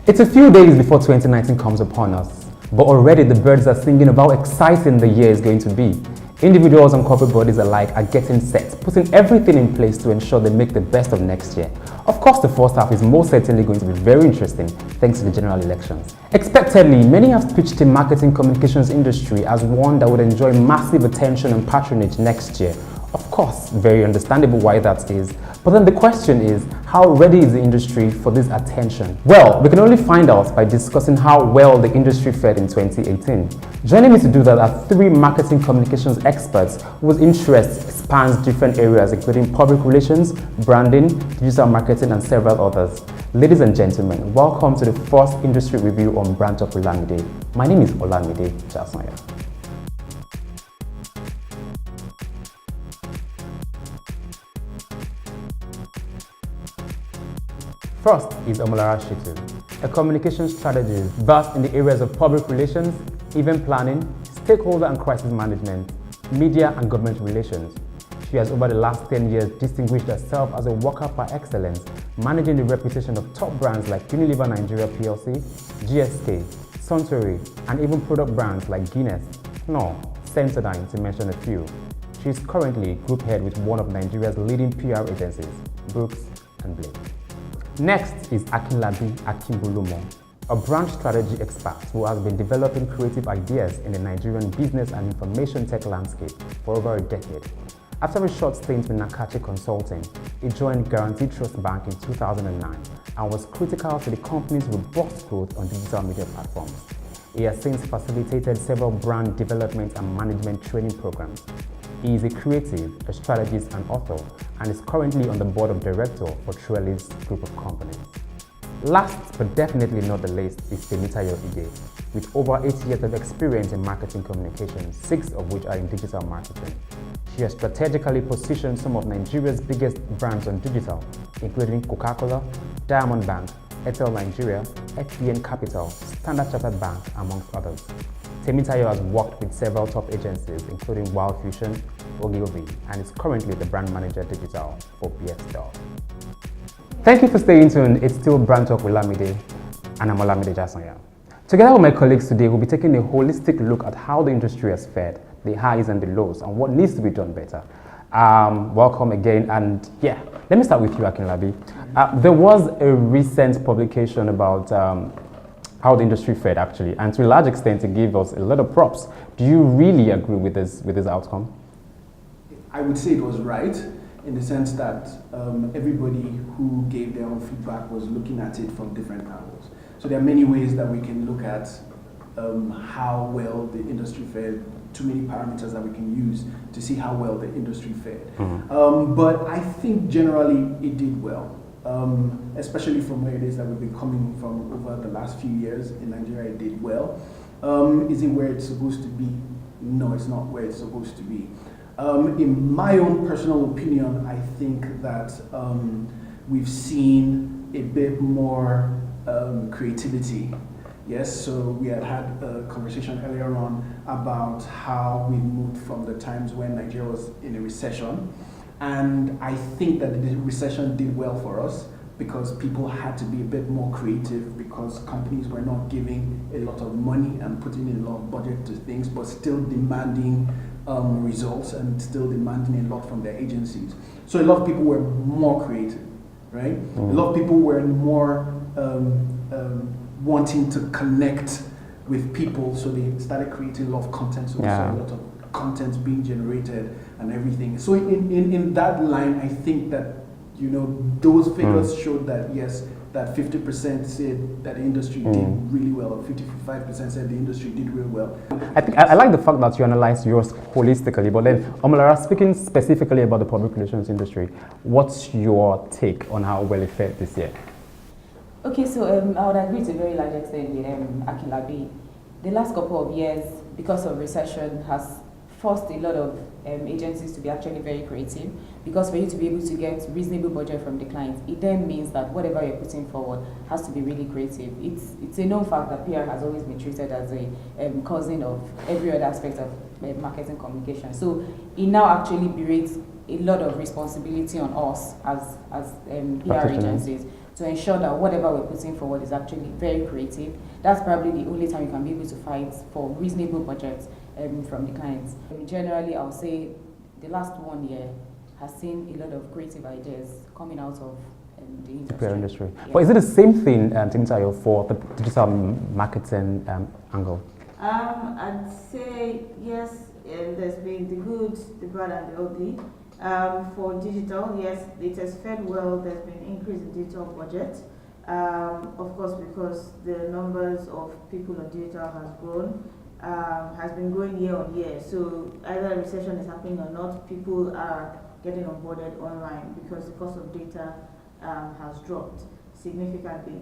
It's a few days before 2019 comes upon us, but already the birds are singing about how exciting the year is going to be. Individuals and corporate bodies alike are getting set, putting everything in place to ensure they make the best of next year. Of course, the first half is most certainly going to be very interesting thanks to the general elections. Expectedly, many have pitched the marketing communications industry as one that would enjoy massive attention and patronage next year. Of course, very understandable why that is. But then the question is, how ready is the industry for this attention? Well, we can only find out by discussing how well the industry fared in 2018. Joining me to do that are three marketing communications experts whose interest spans different areas including public relations, branding, digital marketing, and several others. Ladies and gentlemen, welcome to the first industry review on Brand Talk with Olamide. My name is Olamide Jasanya. First is Omolara Shitu, a communication strategist versed in the areas of public relations, event planning, stakeholder and crisis management, media and government relations. She has over the last 10 years distinguished herself as a worker par excellence, managing the reputation of top brands like Unilever Nigeria PLC, GSK, Suntory, and even product brands like Guinness, Knorr, Sensodyne to mention a few. She is currently group head with one of Nigeria's leading PR agencies, Brooks and Blake. Next is Akinlabi Akinbulumo, a brand strategy expert who has been developing creative ideas in the Nigerian business and information tech landscape for over a decade. After a short stint with Nakache Consulting, he joined Guaranty Trust Bank in 2009 and was critical to the company's robust growth on digital media platforms. He has since facilitated several brand development and management training programs. He is a creative, a strategist and author, and is currently on the board of directors for Trellis Group of Companies. Last but definitely not the least is Temitayo Ige, with over 8 years of experience in marketing communications, 6 of which are in digital marketing. She has strategically positioned some of Nigeria's biggest brands on digital, including Coca-Cola, Diamond Bank, Airtel Nigeria, FBN Capital, Standard Chartered Bank, amongst others. Temitayo has worked with several top agencies, including Wild Fusion, Ogilvy, and is currently the brand manager digital for BSDOL. Thank you for staying tuned. It's still Brand Talk with Olamide, and I'm Olamide Jasanya. Together with my colleagues today, we'll be taking a holistic look at how the industry has fared, the highs and the lows, and what needs to be done better. Welcome again, and yeah, let me start with you, Akinlabi. There was a recent publication about how the industry fared actually, and to a large extent it gave us a lot of props. Do you really agree with this outcome? I would say it was right in the sense that everybody who gave their own feedback was looking at it from different angles. So there are many ways that we can look at how well the industry fared, too many parameters that we can use to see how well the industry fared. Mm-hmm. But I think generally it did well. Especially from where it is that we've been coming from over the last few years in Nigeria, it did well. Is it where it's supposed to be? No, it's not where it's supposed to be. In my own personal opinion, I think that we've seen a bit more creativity. Yes, so we had a conversation earlier on about how we moved from the times when Nigeria was in a recession. And I think that the recession did well for us because people had to be a bit more creative because companies were not giving a lot of money and putting in a lot of budget to things, but still demanding results and still demanding a lot from their agencies. So a lot of people were more creative, right? Mm-hmm. A lot of people were more wanting to connect with people, so they started creating a lot of content. So we saw a lot of content being generated and everything. So in that line, I think that, you know, those figures showed that yes, that 50% said that the industry did really well, or 55% said the industry did really well. I think I like the fact that you analyze yours holistically, but then Omolara, speaking specifically about the public relations industry, what's your take on how well it fared this year? Okay, so I would agree to a very large extent with Akinlabi. The last couple of years, because of recession, has forced a lot of agencies to be actually very creative, because for you to be able to get reasonable budget from the clients, it then means that whatever you're putting forward has to be really creative. It's a known fact that PR has always been treated as a cousin of every other aspect of marketing communication. So it now actually berates a lot of responsibility on us as PR agencies to ensure that whatever we're putting forward is actually very creative. That's probably the only time you can be able to fight for reasonable budgets from the clients. Generally, I'll say the last 1 year has seen a lot of creative ideas coming out of the industry. Yeah. But is it the same thing, Timothy, for the digital marketing angle? I'd say yes, there's been the good, the bad, and the ugly. For digital, yes, it has fared well. There's been an increase in digital budget. Of course, because the numbers of people on digital has been growing year on year. So either a recession is happening or not, people are getting onboarded online because the cost of data has dropped significantly.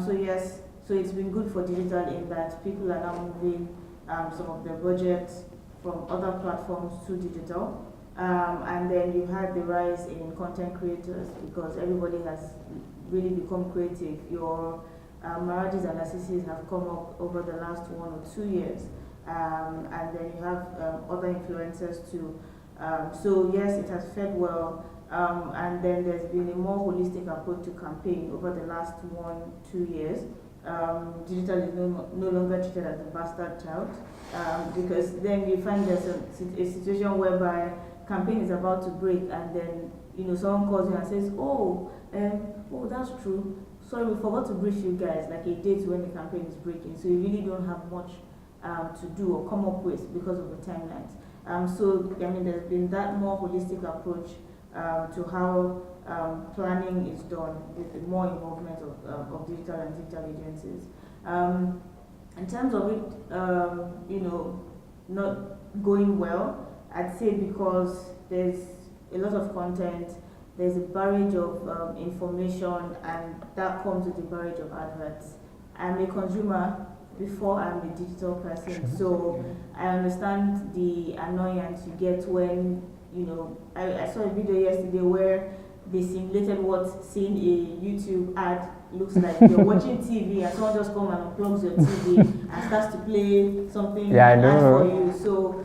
So yes, so it's been good for digital in that people are now moving some of their budgets from other platforms to digital. And then you had the rise in content creators because everybody has really become creative. Your Maradis and Assisi have come up over the last 1 or 2 years. And then you have other influencers too. So yes, it has fared well. And then there's been a more holistic approach to campaign over the last 1-2 years. Digital is no longer treated as a bastard child because then you find there's a situation whereby campaign is about to break and then someone calls you and says, oh that's true, sorry, we forgot to brief you guys like a date when the campaign is breaking, so you really don't have much to do or come up with because of the timelines. So I mean there's been that more holistic approach to how planning is done with the more involvement of digital and digital agencies. In terms of it, not going well, I'd say because there's a lot of content, there's a barrage of information, and that comes with a barrage of adverts. I'm a consumer before I'm a digital person, so I understand the annoyance you get when, I saw a video yesterday where they simulated what seeing a YouTube ad looks like. You're watching TV and someone just comes and unplugs your TV and starts to play something ad for you. So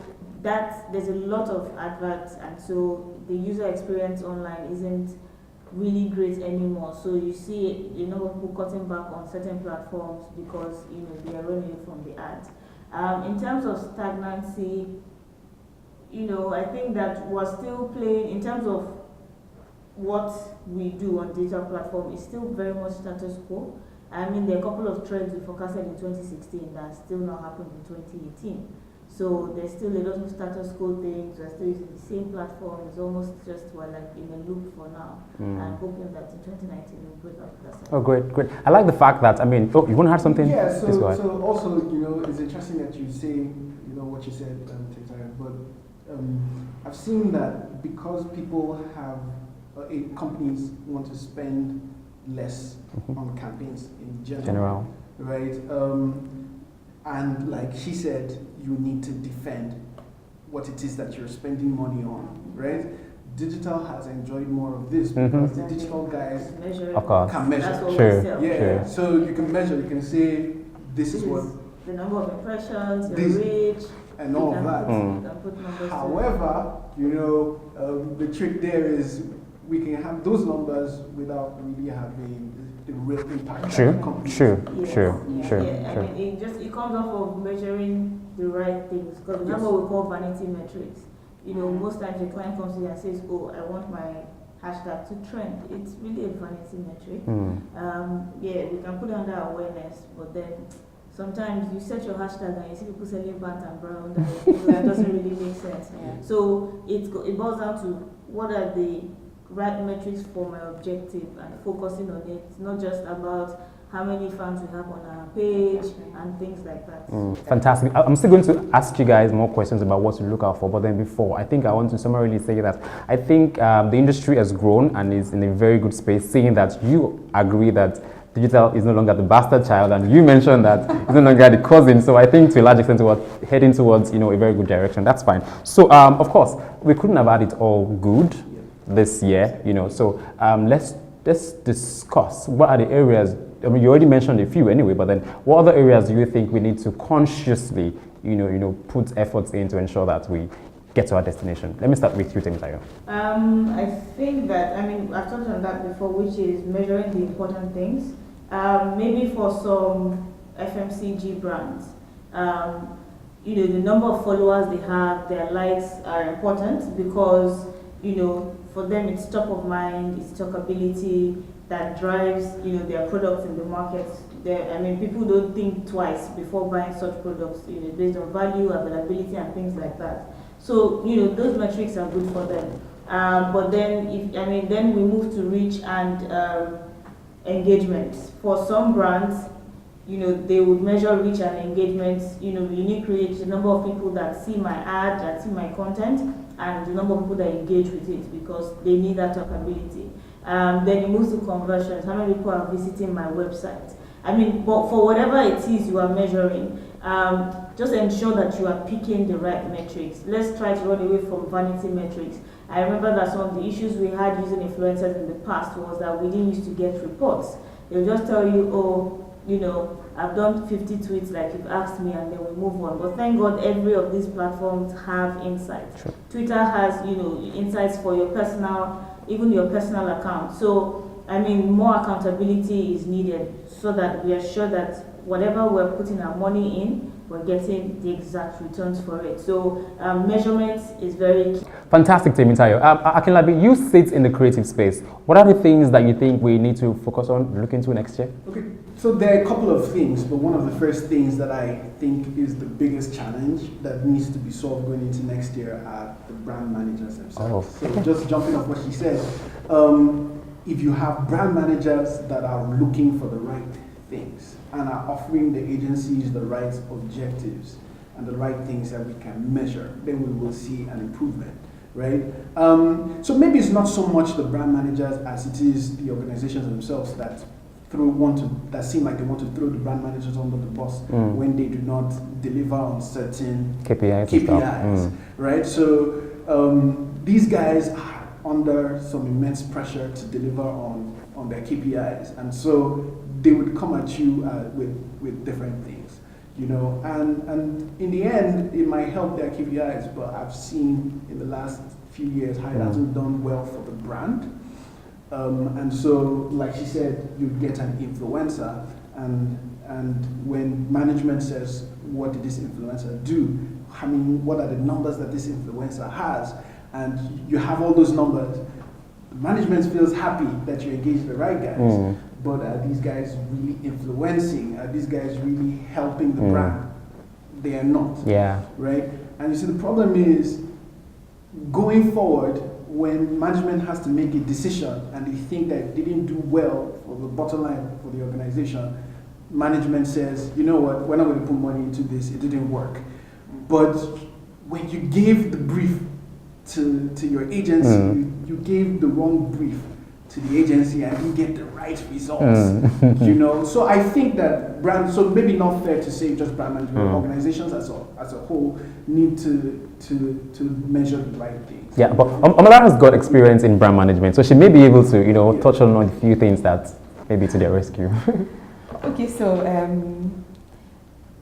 there's a lot of adverts, and so the user experience online isn't really great anymore. So you see a number of people cutting back on certain platforms because they are running from the ads. In terms of stagnancy, I think that we're still playing in terms of what we do on digital platform is still very much status quo. I mean, there are a couple of trends we forecasted in 2016 that still not happened in 2018. So there's still a lot of status quo things. We're still using the same platform. It's almost just we're like in a loop for now, and hoping that in 2019 we'll break out that cycle. Oh, great. I like the fact that you want to add something? Yeah. So also, it's interesting that you say, what you said, but I've seen that because people have companies want to spend less on campaigns in general. Right? And like she said, you need to defend what it is that you're spending money on, right? Digital has enjoyed more of this because the digital guys can measure. That's what we sell. Yeah. So you can measure, you can say this is what the number of impressions, your reach, and all of that. However, the trick there is we can have those numbers without really having the real impact. Sure. I mean, it comes off of measuring the right things, because remember what we call vanity metrics. Most times a client comes to you and says, "Oh, I want my hashtag to trend." It's really a vanity metric. We can put it under awareness, but then sometimes you set your hashtag and you see people selling Bant and Brown. That doesn't really make sense. Yeah. So it boils down to what are the right metrics for my objective and focusing on it. It's not just about how many fans we have on our page and things like that. Fantastic. I'm still going to ask you guys more questions about what to look out for, but then before, I think I want to summarily say that I think the industry has grown and is in a very good space, seeing that you agree that digital is no longer the bastard child, and you mentioned that it's no longer the cousin. So I think to a large extent we're heading towards a very good direction. That's fine. So of course, we couldn't have had it all good this year, So let's discuss what are the areas. I mean, you already mentioned a few anyway, but then what other areas do you think we need to consciously, put efforts in to ensure that we get to our destination? Let me start with you, Temitayo. I think that, I've touched on that before, which is measuring the important things. Maybe for some FMCG brands, the number of followers they have, their likes are important because, for them it's top of mind, it's talkability that drives, their products in the market. People don't think twice before buying such products, based on value, availability, and things like that. So, those metrics are good for them. But then, then we move to reach and engagement. For some brands, they would measure reach and engagement, unique reach, the number of people that see my ad, that see my content, and the number of people that engage with it because they need that talkability. Then you move to conversions, how many people are visiting my website. But for whatever it is you are measuring, just ensure that you are picking the right metrics. Let's try to run away from vanity metrics. I remember that some of the issues we had using influencers in the past was that we didn't used to get reports. They'll just tell you, I've done 50 tweets like you've asked me, and then we move on. But thank God every of these platforms have insights. Sure. Twitter has, insights for your personal, even your personal account. So, more accountability is needed so that we are sure that whatever we're putting our money in, we're getting the exact returns for it. So measurement is very key. Fantastic, Temitayo. Akinlabi, you sit in the creative space. What are the things that you think we need to focus on, look into next year? Okay, so there are a couple of things, but one of the first things that I think is the biggest challenge that needs to be solved going into next year are the brand managers themselves. Oh, okay. So just jumping off what she said, if you have brand managers that are looking for the right things and are offering the agencies the right objectives and the right things that we can measure, then we will see an improvement, right? So maybe it's not so much the brand managers as it is the organizations themselves that seem like they want to throw the brand managers under the bus when they do not deliver on certain KPIs, right? So these guys are under some immense pressure to deliver on their KPIs, and so they would come at you with different things, and in the end it might help their KPIs, but I've seen in the last few years how it hasn't done well for the brand. And so, like she said, you get an influencer, and when management says, what did this influencer do? What are the numbers that this influencer has? And you have all those numbers. Management feels happy that you engage the right guys, but are these guys really influencing? Are these guys really helping the brand? They are not. Yeah. Right? And you see, the problem is, going forward, when management has to make a decision and they think that it didn't do well for the bottom line for the organization, management says, you know what, we're not going to put money into this, it didn't work. But when you gave the brief to your agency, you gave the wrong brief to the agency and you get the right results. So I think that brands, so maybe not fair to say just brand management, organizations as a whole need to measure the right things. Yeah, but Omolara has got experience in brand management, so she may be able to, touch on a few things that maybe to their rescue. Okay, so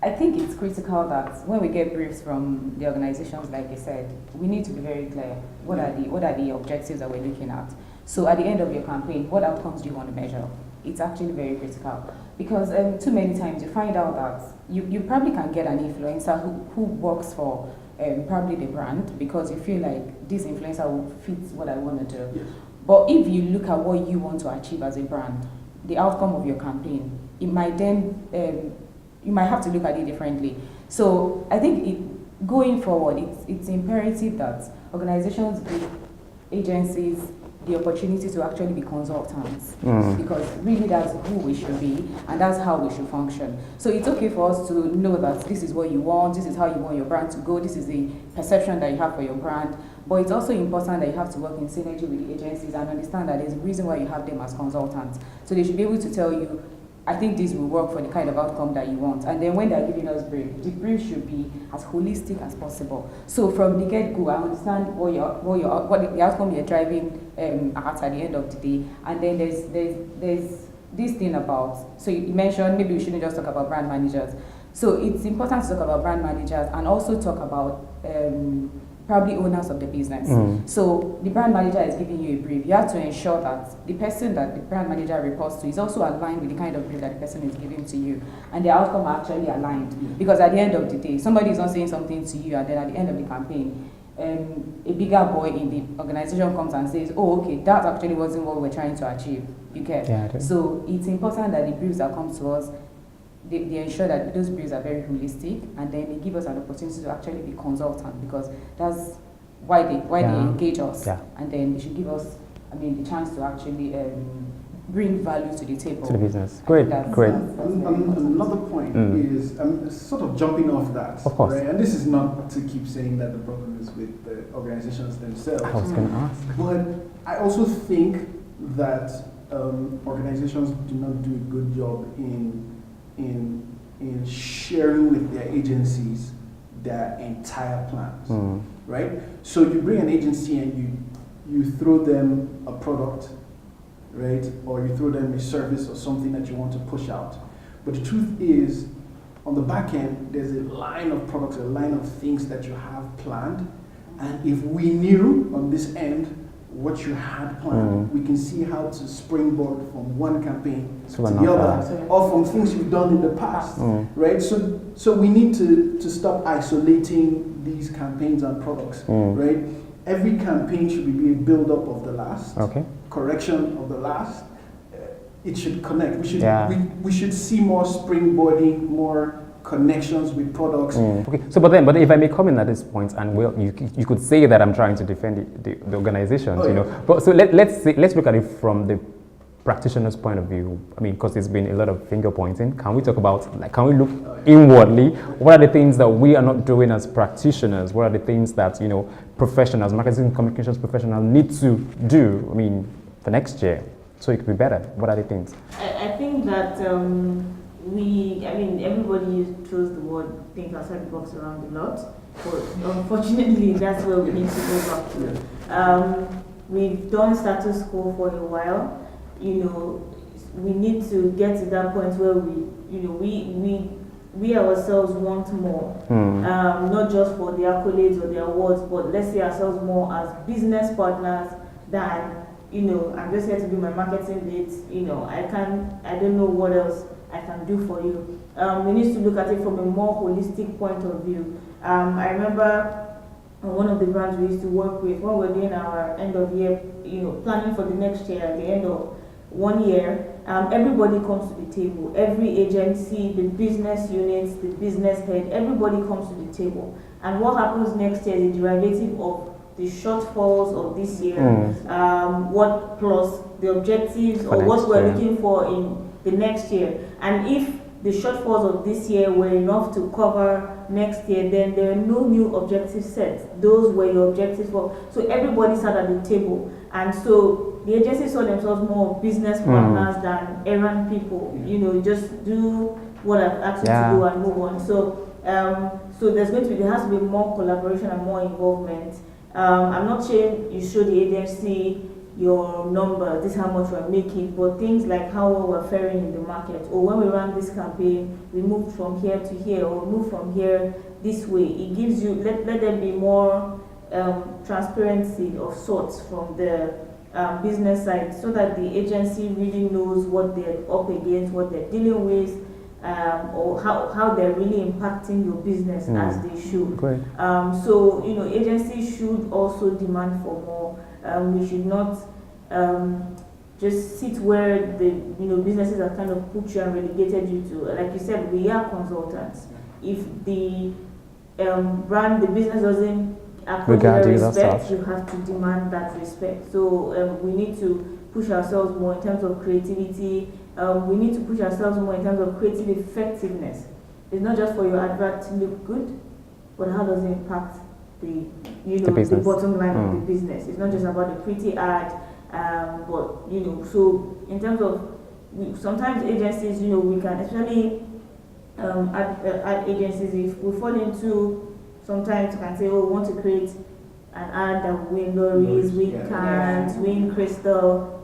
I think it's critical that when we get briefs from the organizations, like I said, we need to be very clear. What are the objectives that we're looking at? So at the end of your campaign, what outcomes do you want to measure? It's actually very critical because too many times you find out that you probably can get an influencer who works for probably the brand because you feel like this influencer will fit what I want to do. Yes. But if you look at what you want to achieve as a brand, the outcome of your campaign, it might then you might have to look at it differently. So I think going forward, it's imperative that organizations give agencies the opportunity to actually be consultants because really that's who we should be and that's how we should function. So it's okay for us to know that this is what you want, this is how you want your brand to go, this is the perception that you have for your brand, but it's also important that you have to work in synergy with the agencies and understand that there's a reason why you have them as consultants. So they should be able to tell you, I think this will work for the kind of outcome that you want. And then when they're giving us brief, the brief should be as holistic as possible. So from the get-go, I understand what the outcome you're driving at the end of the day. And then there's this thing about, so you mentioned maybe we shouldn't just talk about brand managers. So it's important to talk about brand managers and also talk about probably owners of the business. So the brand manager is giving you a brief. You have to ensure that the person that the brand manager reports to is also aligned with the kind of brief that the person is giving to you, and the outcome are actually aligned. Because at the end of the day, somebody is not saying something to you, and then at the end of the campaign, a bigger boy in the organization comes and says, oh, okay, that actually wasn't what we're trying to achieve. You get? Yeah, So it's important that the briefs that come to us, they ensure that those briefs are very holistic, and then they give us an opportunity to actually be consultant, because that's why they engage us. And then they should give us, the chance to actually bring value to the table. To the business. Great. Another point is, sort of jumping off that. Of course. Right? And this is not to keep saying that the problem is with the organizations themselves. I was going to ask. But I also think that organizations do not do a good job in sharing with their agencies their entire plans, right? So you bring an agency and you throw them a product, right? Or you throw them a service or something that you want to push out. But the truth is, on the back end, there's a line of products, a line of things that you have planned. And if we knew on this end what you had planned, we can see how to springboard from one campaign to the other, or from things you've done in the past, right? So we need to stop isolating these campaigns and products, right? Every campaign should be a build-up of the last, correction of the last. It should connect. We should see more springboarding, more connections with products. Okay. So, but if I may comment at this point, and you could say that I'm trying to defend the organizations, you know. But so let's look at it from the practitioner's point of view. Because there's been a lot of finger pointing. Can we talk about, can we look inwardly? What are the things that we are not doing as practitioners? What are the things that professionals, marketing and communications professionals, need to do? For next year, so it could be better. What are the things? I think that. Everybody throws the word think outside the box around a lot, but unfortunately that's where we need to go back to. We've done status quo for a while. We need to get to that point where we ourselves want more, not just for the accolades or the awards, but let's see ourselves more as business partners than, I'm just here to do my marketing bits, I don't know what else I can do for you. We need to look at it from a more holistic point of view. I remember one of the brands we used to work with, when we're doing our end of year, planning for the next year, at the end of 1 year, everybody comes to the table. Every agency, the business units, the business head, everybody comes to the table. And what happens next year is a derivative of the shortfalls of this year, what plus the objectives or what we're looking for in the next year. And if the shortfalls of this year were enough to cover next year, then there are no new objectives set. Those were your objectives for. So everybody sat at the table. And so the agencies saw themselves more business partners than errand people. Just do what I've asked you to do and move on. So there has to be more collaboration and more involvement. I'm not saying you show the agency your number, this is how much we're making, but things like how well we're faring in the market, or when we ran this campaign, we moved from here to here, or moved from here this way. It gives you, let there be more transparency of sorts from the business side, so that the agency really knows what they're up against, what they're dealing with, or how they're really impacting your business as they should. Great. So agencies should also demand for more. We should not just sit where the businesses have kind of put you and relegated you to. Like you said, we are consultants. If the brand, the business doesn't accord respect, you have to demand that respect. So we need to push ourselves more in terms of creativity. We need to push ourselves more in terms of creative effectiveness. It's not just for your advert to look good, but how does it impact the bottom line of the business. It's not just about the pretty ad, but so in terms of sometimes agencies, we can especially ad agencies, if we fall into, sometimes can say, oh, we want to create an ad that will win lorries, win cans, win crystal,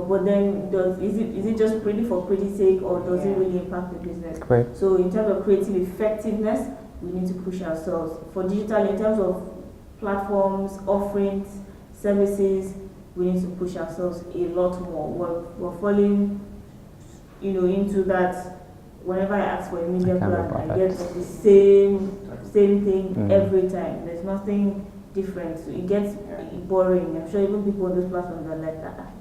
but then is it just pretty for pretty sake, or does it really impact the business? Great. So in terms of creative effectiveness, we need to push ourselves. For digital, in terms of platforms, offerings, services, we need to push ourselves a lot more. We're falling, into that. Whenever I ask for a media plan, I get the same thing every time. There's nothing different. So it gets boring. I'm sure even people on those platforms are like that.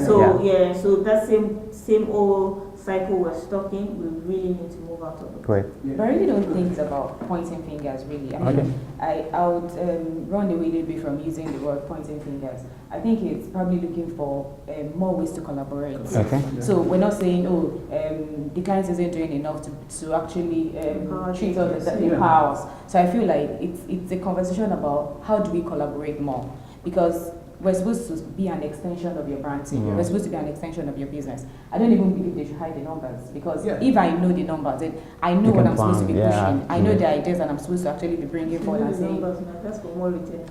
So that same old cycle we're stuck in, we really need to move out of it. Great. Yeah. But I really don't think it's about pointing fingers, really. I mean, I would run away a little bit from using the word pointing fingers. I think it's probably looking for more ways to collaborate. Okay. So we're not saying, the client isn't doing enough to actually treat us that empower us. So I feel like it's a conversation about how do we collaborate more, because we're supposed to be an extension of your brand team. We're supposed to be an extension of your business. I don't even believe they should hide the numbers, because if I know the numbers, then I know what I'm supposed to be pushing. I know the ideas that I'm supposed to actually be bringing forward and saying. That's for more retention.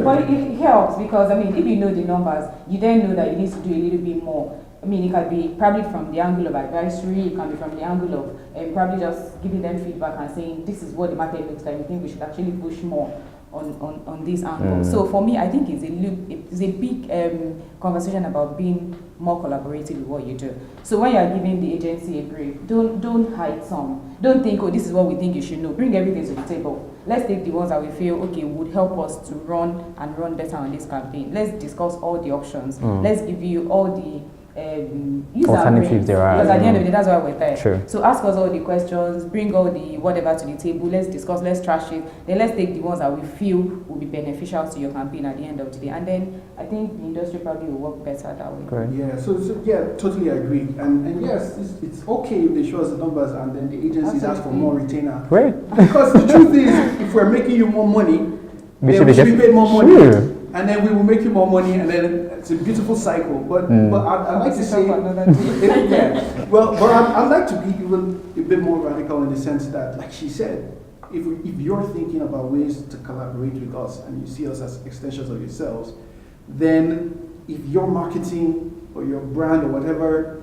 But it helps, because if you know the numbers, you then know that you need to do a little bit more. It can be probably from the angle of advisory, it can be from the angle of probably just giving them feedback and saying, this is what the market looks like, we think we should actually push more on this angle. So for me, I think it's a big conversation about being more collaborative with what you do. So when you're giving the agency a brief, don't hide some. Don't think, this is what we think you should know. Bring everything to the table. Let's take the ones that we feel, would help us to run better on this campaign. Let's discuss all the options. Let's give you all the alternatives there are. Because at the end of the day, that's why we're there. Sure. So ask us all the questions, bring all the whatever to the table, let's discuss, let's trash it, then let's take the ones that we feel will be beneficial to your campaign at the end of the day. And then I think the industry probably will work better that way. Correct. Yeah, so totally agree. And yes, it's okay if they show us the numbers and then the agencies ask for more retainer. Great. Because the truth is, if we're making you more money, we should be paid more money. Sure. And then we will make you more money, and then it's a beautiful cycle. But I'd like to say, but I'd like to be even a bit more radical in the sense that, like she said, if you're thinking about ways to collaborate with us and you see us as extensions of yourselves, then if your marketing or your brand or whatever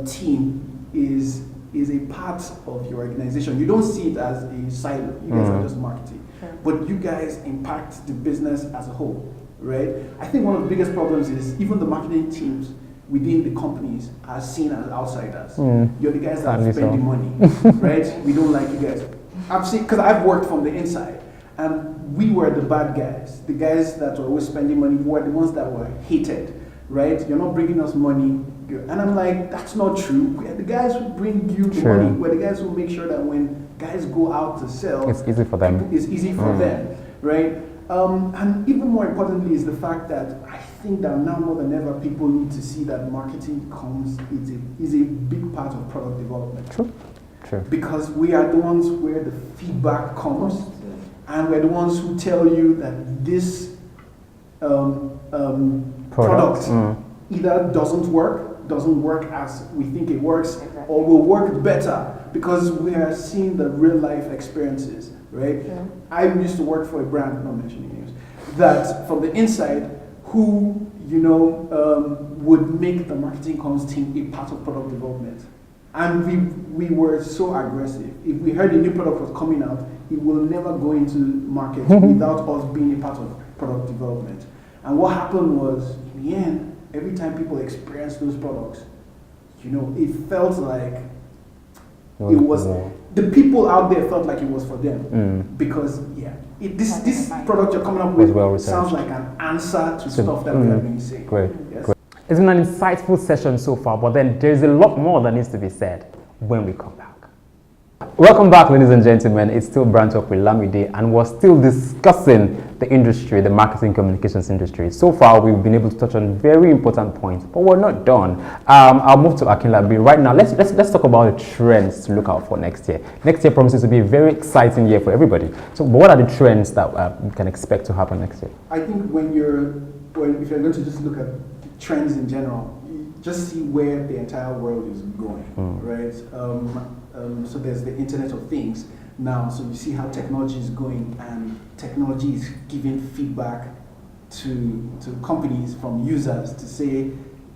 team is a part of your organization, you don't see it as a silo. You guys are just marketing, but you guys impact the business as a whole. Right? I think one of the biggest problems is even the marketing teams within the companies are seen as outsiders. You're the guys that are spending money, right? We don't like you guys. I've seen, because I've worked from the inside, and we were the bad guys, the guys that were always spending money, were the ones that were hated, right? You're not bringing us money. And I'm like, that's not true. We're the guys who bring you the money. We're the guys who make sure that when guys go out to sell, it's easy for them. It's easy for them, right? And even more importantly is the fact that I think that now more than ever people need to see that marketing is a big part of product development. True. Because we are the ones where the feedback comes, and we're the ones who tell you that this product either doesn't work as we think it works, or will work better because we are seeing the real life experiences. Right? Yeah. I used to work for a brand, not mentioning names, that from the inside, who would make the marketing comms team a part of product development, and we were so aggressive. If we heard a new product was coming out, it will never go into market without us being a part of product development. And what happened was, in the end, every time people experienced those products, it felt like it was. The people out there felt like it was for them because this product you're coming up with sounds like an answer to stuff that we have been saying. Great. It's been an insightful session so far, but then there's a lot more that needs to be said when we come back. Welcome back, ladies and gentlemen. It's still Brand Talk with Lamide, and we're still discussing the industry, the marketing communications industry. So far, we've been able to touch on very important points, but we're not done. I'll move to Akinlabi right now. Let's talk about the trends to look out for next year. Next year promises to be a very exciting year for everybody. So, what are the trends that we can expect to happen next year? I think if you're going to just look at trends in general, you just see where the entire world is going, right? So there's the Internet of Things now. So you see how technology is going, and technology is giving feedback to companies from users to say,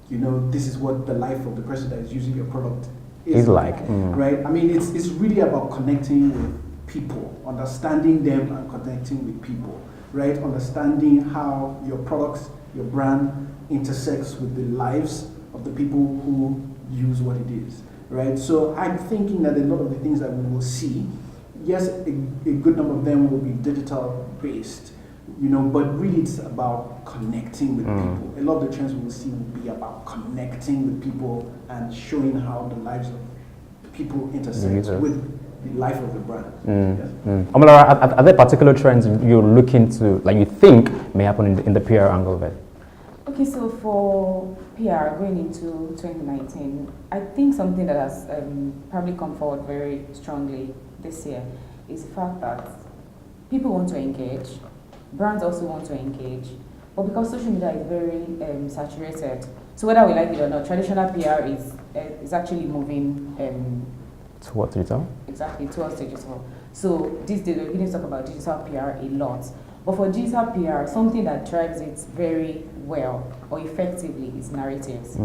this is what the life of the person that is using your product is like. Right? I mean, it's really about connecting with people, understanding them and connecting with people, right? Understanding how your products, your brand intersects with the lives of the people who use what it is, right? So I'm thinking that a lot of the things that we will see, yes, a good number of them will be digital based, you know, but really it's about connecting with people. A lot of the trends we will see will be about connecting with people and showing how the lives of people intersect with the life of the brand. Yes. Omolara, are there particular trends you're looking to, like you think may happen in the PR angle of it? Okay, so for PR going into 2019, I think something that has probably come forward very strongly this year is the fact that people want to engage, brands also want to engage, but because social media is very saturated, so whether we like it or not, traditional PR is actually moving towards digital? Exactly, towards digital. So these days we're beginning to talk about digital PR a lot. But for digital PR, something that drives it very well or effectively is narratives.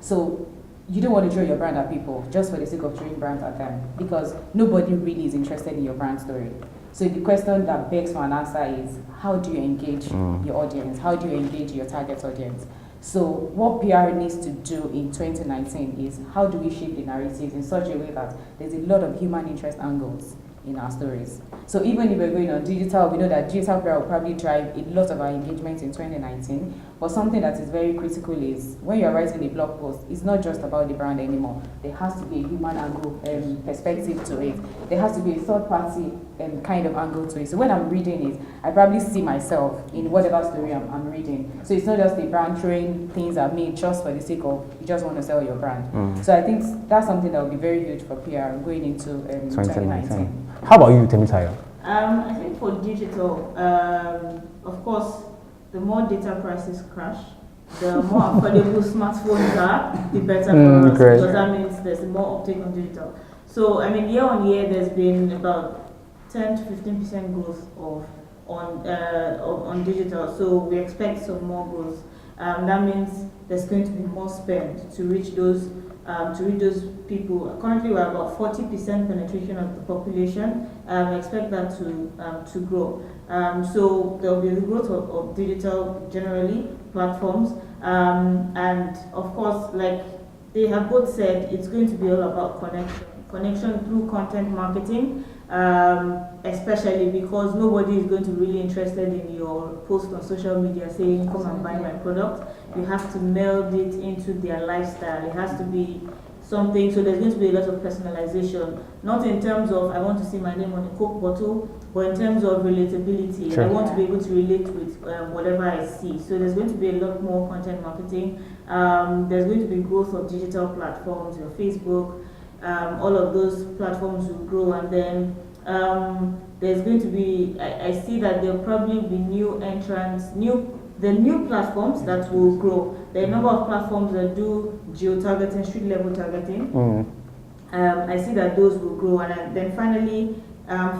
So you don't want to draw your brand at people just for the sake of throwing brands at them, because nobody really is interested in your brand story. So the question that begs for an answer is, how do you engage your audience? How do you engage your target audience? So what PR needs to do in 2019 is, how do we shape the narratives in such a way that there's a lot of human interest angles in our stories. So even if we're going on digital, we know that digital PR will probably drive a lot of our engagement in 2019. But something that is very critical is, when you're writing a blog post, it's not just about the brand anymore. There has to be a human angle perspective to it. There has to be a third party kind of angle to it. So when I'm reading it, I probably see myself in whatever story I'm reading. So it's not just the brand throwing things at me just for the sake of, you just want to sell your brand. So I think that's something that will be very huge for PR going into 2019. How about you, Temitayo? I think for digital, of course, the more data prices crash, the more affordable smartphones are, the better for us, because that means there's more uptake on digital. So, I mean, year on year, there's been about 10 to 15% growth on digital. So we expect some more growth. That means there's going to be more spend to reach those people. Currently, we're about 40% penetration of the population. Expect that to grow. So there will be the growth of digital generally, platforms, and of course, like they have both said, it's going to be all about connection through content marketing, especially because nobody is going to be really interested in your post on social media saying, come and buy my product. You have to meld it into their lifestyle. It has to be something, so there's going to be a lot of personalization, not in terms of I want to see my name on a Coke bottle, but in terms of relatability. Sure. I want to be able to relate with whatever I see. So there's going to be a lot more content marketing. There's going to be growth of digital platforms, your Facebook, all of those platforms will grow, and then there's going to be, I see that there'll probably be new entrants, new platforms that will grow. There are a number of platforms that do geo-targeting, street-level targeting. I see that those will grow. And then finally,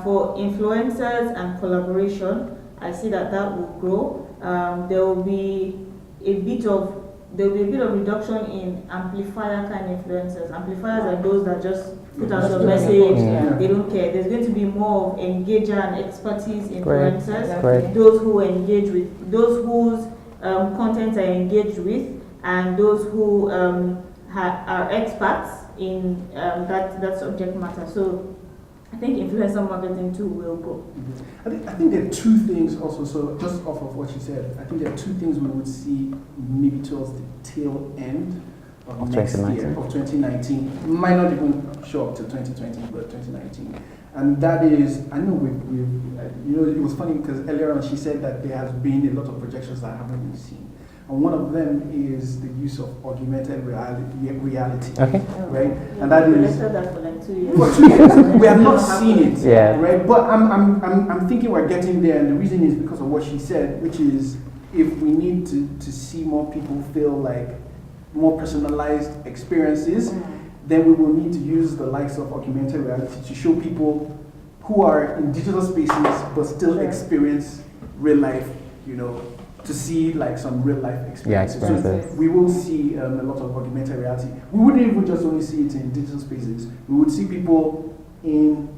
for influencers and collaboration, I see that will grow. There will be a bit of reduction in amplifier kind influencers. Amplifiers are those that just put out a message, they don't care. There's going to be more of engager and expertise influencers, those who engage with, those whose content are engaged with, and those who are experts in that subject matter. So I think influencer marketing too will go. I think there are two things also, so just off of what you said, I think there are two things we would see maybe towards the tail end of next year, of 2019. It might not even show up to 2020, but 2019. And that is, I know it was funny because earlier on she said that there has been a lot of projections that haven't been seen. And one of them is the use of augmented reality, right? And that is that for like 2 years. For 2 years, we have not seen it, right? But I'm thinking we're getting there, and the reason is because of what she said, which is if we need to see more people feel like more personalized experiences, then we will need to use the likes of augmented reality to show people who are in digital spaces but still experience real life, to see like some real life Yeah, experiences. experiences. So we will see a lot of augmented reality. We wouldn't even just only see it in digital spaces. We would see people in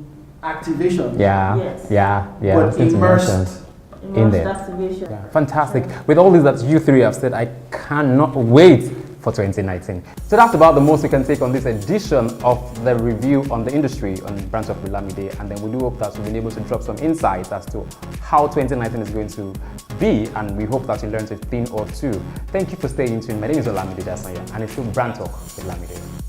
activation. Yeah, Yes. yeah, yeah. But Since you mentioned. immersed. Immersed there. activation. Yeah, fantastic. With all this that you three have said, I cannot wait for 2019. So that's about the most we can take on this edition of the review on the industry on Branch of Olamide, and then we do hope that we've been able to drop some insights as to how 2019 is going to be, and we hope that you learned a thing or two. Thank you for staying tuned. My name is Olamide Dasanya, and it's still Brand Talk with Olamide.